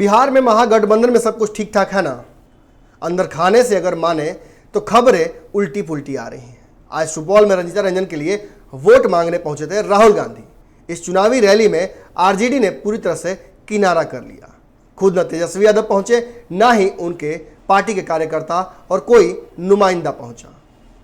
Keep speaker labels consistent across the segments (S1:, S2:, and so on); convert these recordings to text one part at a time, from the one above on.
S1: बिहार में महागठबंधन में सब कुछ ठीक ठाक है ना? अंदर खाने से अगर माने तो खबरें उल्टी पुल्टी आ रही हैं। आज सुपौल में रंजीता रंजन के लिए वोट मांगने पहुंचे थे राहुल गांधी। इस चुनावी रैली में आरजेडी ने पूरी तरह से किनारा कर लिया। खुद न तेजस्वी यादव पहुंचे, ना ही उनके पार्टी के कार्यकर्ता और कोई नुमाइंदा पहुंचा।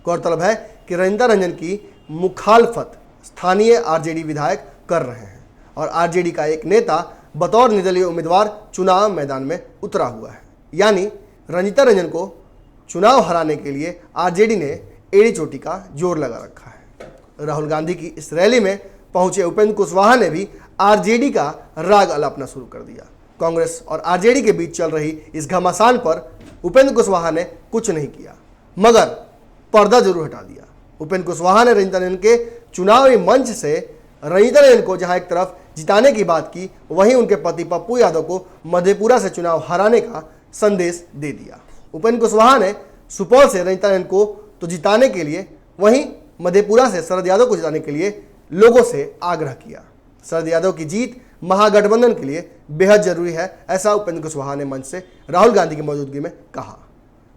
S1: गौरतलब है कि रंजीता रंजन की मुखालफत स्थानीय आरजेडी विधायक कर रहे हैं और आरजेडी का एक नेता बतौर निर्दलीय उम्मीदवार चुनाव मैदान में उतरा हुआ है। यानी रंजीता रंजन को चुनाव हराने के लिए आरजेडी ने एड़ी चोटी का जोर लगा रखा है। राहुल गांधी की इस रैली में पहुंचे उपेंद्र कुशवाहा ने भी आरजेडी का राग अलापना शुरू कर दिया। कांग्रेस और आरजेडी के बीच चल रही इस घमासान पर उपेंद्र कुशवाहा ने कुछ नहीं किया, मगर पर्दा जरूर हटा दिया। उपेंद्र कुशवाहा ने रंजीता रंजन के चुनावी मंच से रंजीता रंजन को जहां एक तरफ जिताने की बात की, वहीं उनके पति पप्पू यादव को मधेपुरा से चुनाव हराने का संदेश दे दिया। उपेंद्र कुशवाहा ने सुपौल से रंजीता रंजन को तो जिताने के लिए, वहीं मधेपुरा से शरद यादव को जिताने के लिए लोगों से आग्रह किया। शरद यादव की जीत महागठबंधन के लिए बेहद जरूरी है, ऐसा उपेंद्र कुशवाहा ने मंच से राहुल गांधी की मौजूदगी में कहा।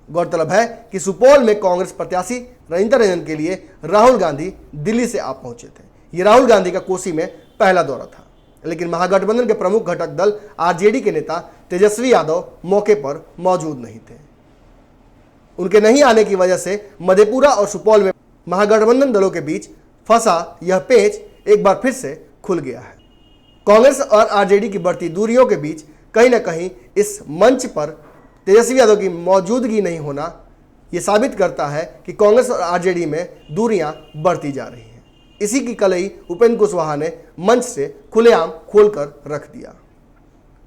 S1: गौरतलब है कि सुपौल में कांग्रेस प्रत्याशी रंजीता रंजन के लिए राहुल गांधी दिल्ली से आ पहुंचे थे। ये राहुल गांधी का कोसी में पहला दौरा था, लेकिन महागठबंधन के प्रमुख घटक दल आरजेडी के नेता तेजस्वी यादव मौके पर मौजूद नहीं थे। उनके नहीं आने की वजह से मधेपुरा और सुपौल में महागठबंधन दलों के बीच फंसा यह पेच एक बार फिर से खुल गया है। कांग्रेस और आरजेडी की बढ़ती दूरियों के बीच कहीं ना कहीं इस मंच पर तेजस्वी यादव की मौजूदगी नहीं होना यह साबित करता है कि कांग्रेस और आरजेडी में दूरियां बढ़ती जा रही हैं। इसी की कलई उपेंद्र कुशवाहा ने मंच से खुलेआम खोलकर रख दिया।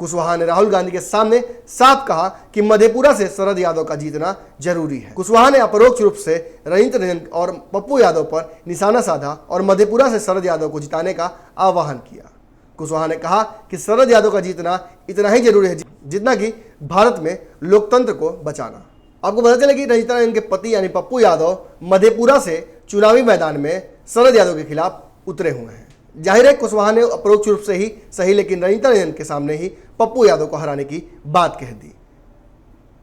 S1: कुशवाहा ने राहुल गांधी के सामने साफ कहा कि मधेपुरा से शरद यादव का जीतना जरूरी है। कुशवाहा ने अपरोक्ष रूप से रंजीता रंजन और पप्पू यादव पर निशाना साधा और मधेपुरा से शरद यादव को जिताने का आह्वान किया। कुशवाहा ने कहा कि शरद यादव का जीतना इतना ही जरूरी है जितना कि भारत में लोकतंत्र को बचाना। आपको पता चले कि रंजीता रंजन के पति यानी पप्पू यादव मधेपुरा से चुनावी मैदान में शरद यादव के खिलाफ उतरे हुए हैं। जाहिर है कुशवाहा ने अपरोक्ष रूप से ही सही, लेकिन रंजीता रंजन के सामने ही पप्पू यादव को हराने की बात कह दी।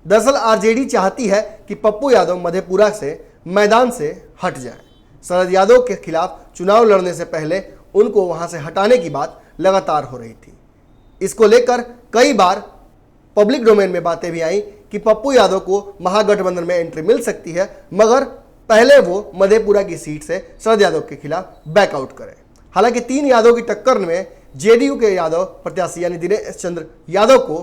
S1: दरअसल आरजेडी चाहती है कि पप्पू यादव मधेपुरा से मैदान से हट जाए। शरद यादव के खिलाफ चुनाव लड़ने से पहले उनको वहां से हटाने की बात लगातार हो रही थी। इसको लेकर कई बार पब्लिक डोमेन में बातें भी आई कि पप्पू यादव को महागठबंधन में एंट्री मिल सकती है, मगर पहले वो मधेपुरा की सीट से शरद यादव के खिलाफ बैकआउट करें। हालांकि 3 यादव की टक्कर में जेडीयू के यादव प्रत्याशी यानी दिनेश चंद्र यादव को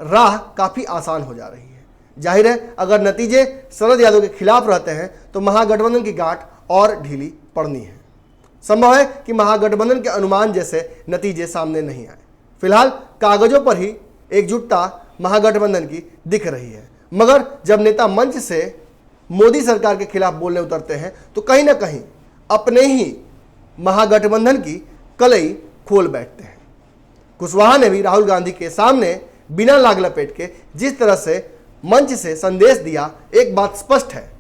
S1: राह काफी आसान हो जा रही है। जाहिर है अगर नतीजे शरद यादव के खिलाफ रहते हैं तो महागठबंधन की गांठ और ढीली पड़नी है। संभव है कि महागठबंधन के अनुमान जैसे नतीजे सामने नहीं आए। फिलहाल कागजों पर ही एकजुटता महागठबंधन की दिख रही है, मगर जब नेता मंच से मोदी सरकार के खिलाफ बोलने उतरते हैं तो कहीं ना कहीं अपने ही महागठबंधन की कलई खोल बैठते हैं। कुशवाहा ने भी राहुल गांधी के सामने बिना लाग लपेट के जिस तरह से मंच से संदेश दिया, एक बात स्पष्ट है,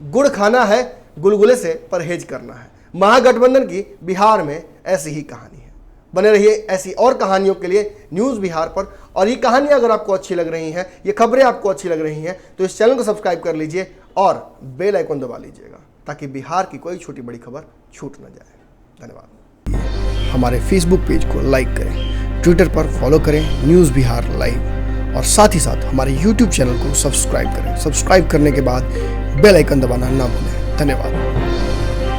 S1: गुड़ खाना है, गुलगुले से परहेज करना है। महागठबंधन की बिहार में ऐसी ही कहानी है। बने रहिए ऐसी और कहानियों के लिए न्यूज़ बिहार पर। और ये कहानियां अगर आपको अच्छी लग रही हैं, ये खबरें आपको अच्छी लग रही हैं, तो इस चैनल को सब्सक्राइब कर लीजिए और बेल आइकन दबा लीजिएगा ताकि बिहार की कोई छोटी बड़ी खबर छूट न जाए। धन्यवाद।
S2: हमारे फेसबुक पेज को लाइक करें, ट्विटर पर फॉलो करें न्यूज़ बिहार लाइव, और साथ ही साथ हमारे यूट्यूब चैनल को सब्सक्राइब करें। सब्सक्राइब करने के बाद बेल आइकन दबाना ना भूलें। धन्यवाद।